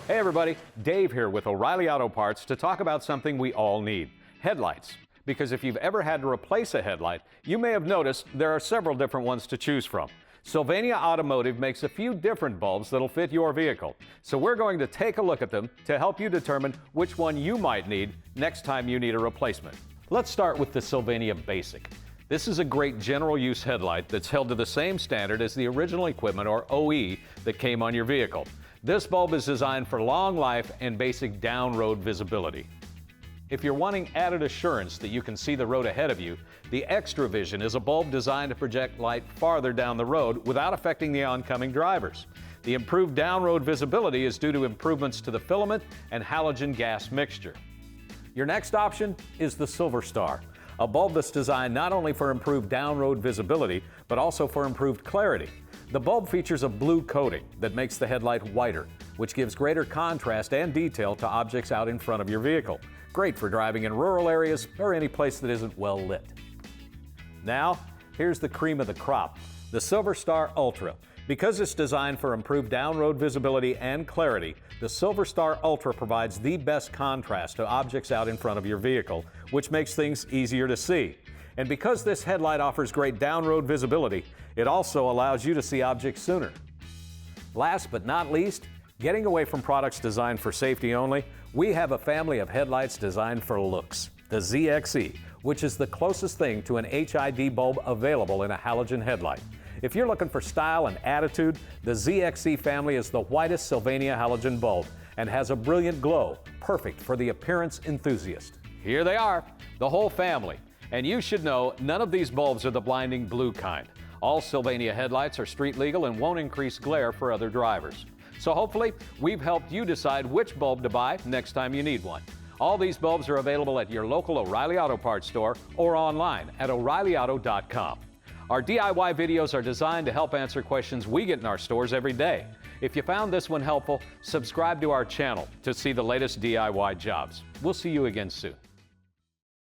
Hey everybody, Dave here with O'Reilly Auto Parts to talk about something we all need, headlights. Because if you've ever had to replace a headlight, you may have noticed there are several different ones to choose from. Sylvania Automotive makes a few different bulbs that'll fit your vehicle. So we're going to take a look at them to help you determine which one you might need next time you need a replacement. Let's start with the Sylvania Basic. This is a great general use headlight that's held to the same standard as the original equipment, or OE, that came on your vehicle. This bulb is designed for long life and basic down-road visibility. If you're wanting added assurance that you can see the road ahead of you, the Xtra Vision is a bulb designed to project light farther down the road without affecting the oncoming drivers. The improved down-road visibility is due to improvements to the filament and halogen gas mixture. Your next option is the Silver Star, a bulb that's designed not only for improved down-road visibility, but also for improved clarity. The bulb features a blue coating that makes the headlight whiter, which gives greater contrast and detail to objects out in front of your vehicle. Great for driving in rural areas or any place that isn't well lit. Now, here's the cream of the crop, the Silver Star Ultra. Because it's designed for improved down-road visibility and clarity, the Silver Star Ultra provides the best contrast to objects out in front of your vehicle, which makes things easier to see. And because this headlight offers great down-road visibility, it also allows you to see objects sooner. Last but not least, getting away from products designed for safety only, we have a family of headlights designed for looks, the ZXE, which is the closest thing to an HID bulb available in a halogen headlight. If you're looking for style and attitude, the ZXE family is the whitest Sylvania halogen bulb and has a brilliant glow, perfect for the appearance enthusiast. Here they are, the whole family. And you should know none of these bulbs are the blinding blue kind. All Sylvania headlights are street legal and won't increase glare for other drivers. So hopefully, we've helped you decide which bulb to buy next time you need one. All these bulbs are available at your local O'Reilly Auto Parts store or online at O'ReillyAuto.com. Our DIY videos are designed to help answer questions we get in our stores every day. If you found this one helpful, subscribe to our channel to see the latest DIY jobs. We'll see you again soon.